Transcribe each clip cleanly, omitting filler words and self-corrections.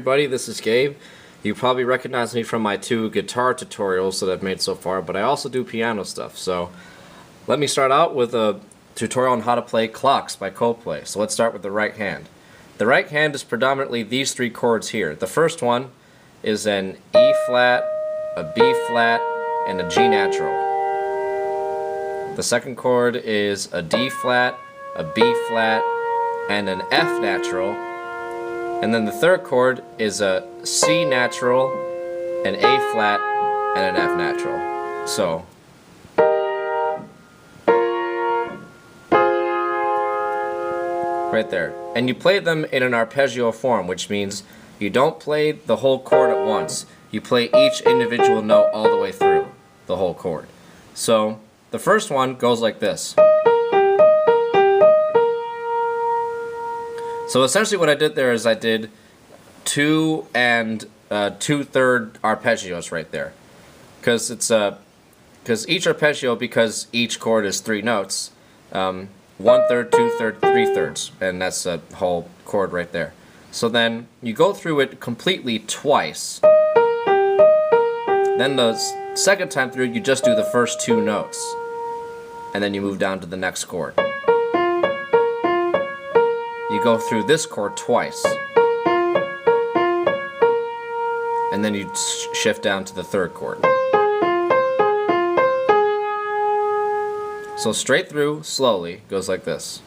everybody, this is Gabe. You probably recognize me from my 2 guitar tutorials that I've made so far, but I also do piano stuff. So let me start out with a tutorial on how to play Clocks by Coldplay. So let's start with the right hand. The right hand is predominantly these 3 chords here. The first one is an E flat, a B flat, and a G natural. The second chord is a D flat, a B flat, and an F natural. And then the third chord is a C natural, an A flat, and an F natural. So right there. And you play them in an arpeggio form, which means you don't play the whole chord at once. You play each individual note all the way through the whole chord. So the first one goes like this. So essentially what I did there is I did 2 and 2/3 arpeggios right there. Because it's each arpeggio, because each chord is 3 notes, 1/3, 2/3, 3/3, and that's a whole chord right there. So then you go through it completely twice. Then the second time through you just do the first 2 notes, and then you move down to the next chord. You go through this chord twice, and then you shift down to the third chord. So straight through, slowly, goes like this.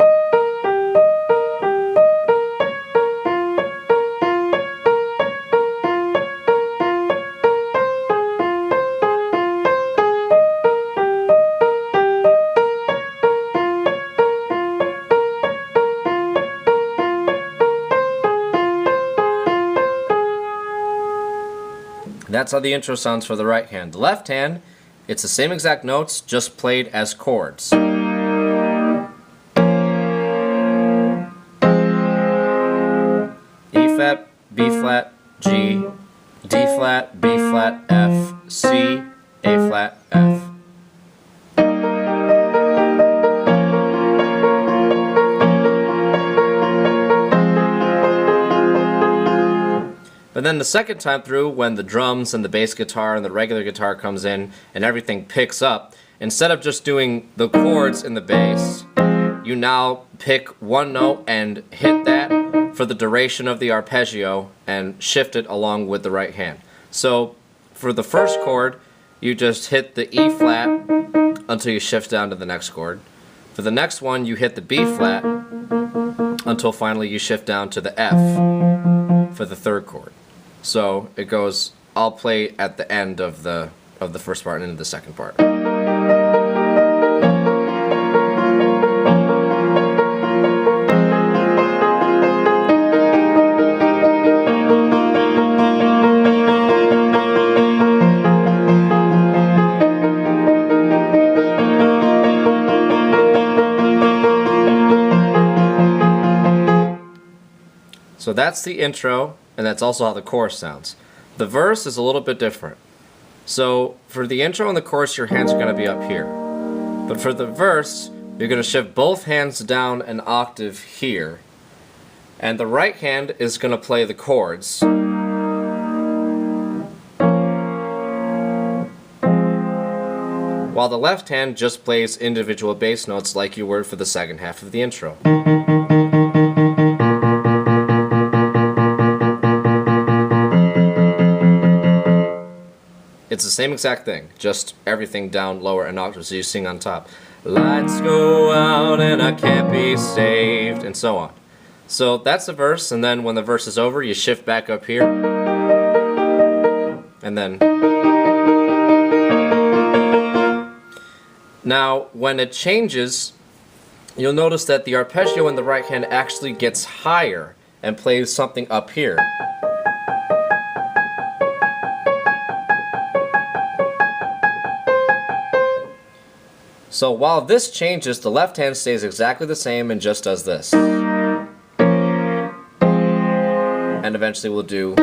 That's how the intro sounds for the right hand. The left hand, it's the same exact notes, just played as chords. E flat, B flat, G, D flat, B flat, F, C, A flat, F. But then the second time through, when the drums and the bass guitar and the regular guitar comes in and everything picks up, instead of just doing the chords in the bass, you now pick one note and hit that for the duration of the arpeggio and shift it along with the right hand. So for the first chord, you just hit the E flat until you shift down to the next chord. For the next one, you hit the B flat until finally you shift down to the F for the third chord. So it goes, I'll play at the end of the first part and into the second part. So that's the intro, and that's also how the chorus sounds. The verse is a little bit different. So for the intro and the chorus, your hands are going to be up here. But for the verse, you're going to shift both hands down an octave here. And the right hand is going to play the chords. While the left hand just plays individual bass notes like you would for the second half of the intro. It's the same exact thing, just everything down lower an octave, so you sing on top. Lights go out and I can't be saved, and so on. So that's the verse, and then when the verse is over, you shift back up here, and then. Now, when it changes, you'll notice that the arpeggio in the right hand actually gets higher and plays something up here. So while this changes, the left hand stays exactly the same and just does this. And eventually we'll do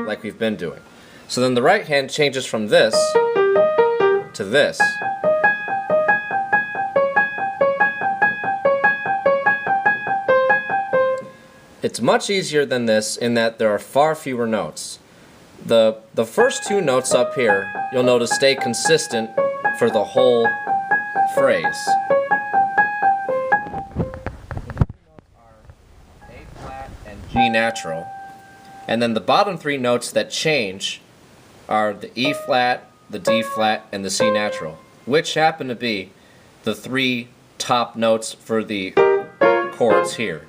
like we've been doing. So then the right hand changes from this to this. It's much easier than this in that there are far fewer notes. The first two notes up here, you'll notice stay consistent for the whole phrase. A flat and G natural. And then the bottom three notes that change are the E flat, the D flat, and the C natural, which happen to be the three top notes for the chords here.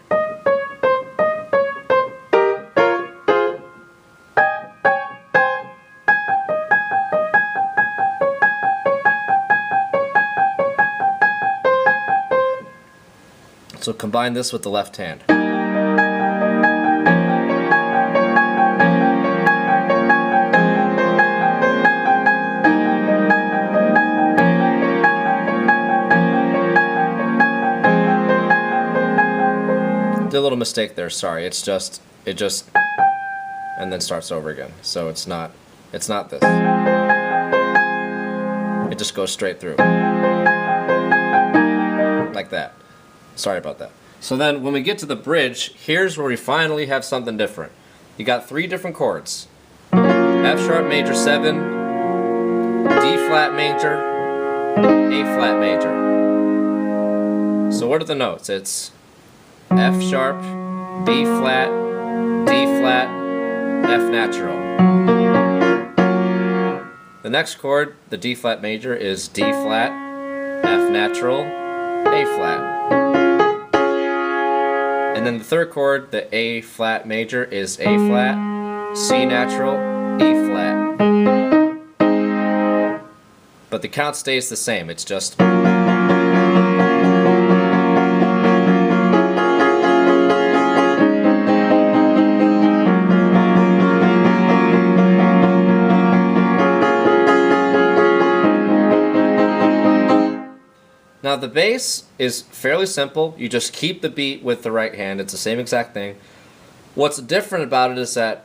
So combine this with the left hand. Did a little mistake there, sorry. It just and then starts over again. So it's not this. It just goes straight through. Like that. Sorry about that. So then when we get to the bridge, here's where we finally have something different. You got three different chords. F sharp major 7, D flat major, A flat major. So what are the notes? It's F sharp, B flat, D flat, F natural. The next chord, the D flat major, is D flat, F natural, A flat. And then the third chord, the A flat major, is A flat, C natural, E flat. But the count stays the same, it's just... Now the bass is fairly simple. You just keep the beat with the right hand. It's the same exact thing. What's different about it is that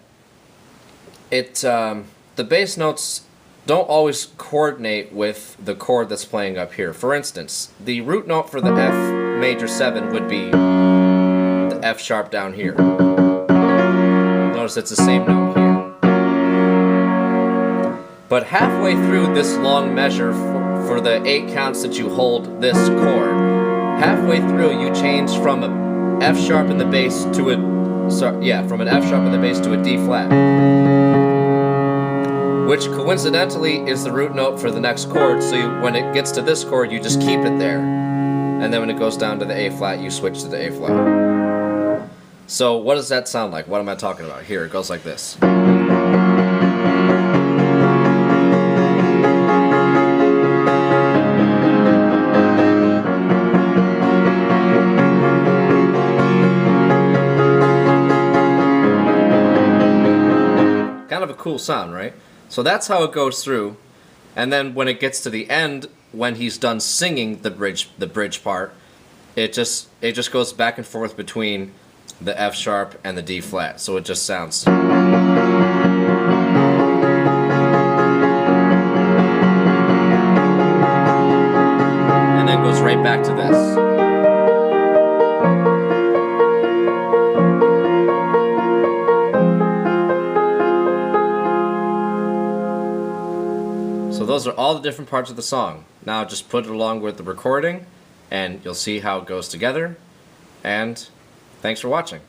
the bass notes don't always coordinate with the chord that's playing up here. For instance, the root note for the F major 7 would be the F sharp down here. Notice it's the same note here. But halfway through this long measure for the 8 counts that you hold this chord, halfway through you change from a F sharp in the bass to from an F sharp in the bass to a D flat, which coincidentally is the root note for the next chord. So when it gets to this chord, you just keep it there, and then when it goes down to the A flat, you switch to the A flat. So what does that sound like? What am I talking about? Here it goes like this. Kind of a cool sound, right? So that's how it goes through, and then when it gets to the end, when he's done singing the bridge part, it just goes back and forth between the F sharp and the D flat. So it just sounds. And then goes right back to this. So those are all the different parts of the song. Now just put it along with the recording and you'll see how it goes together. And thanks for watching.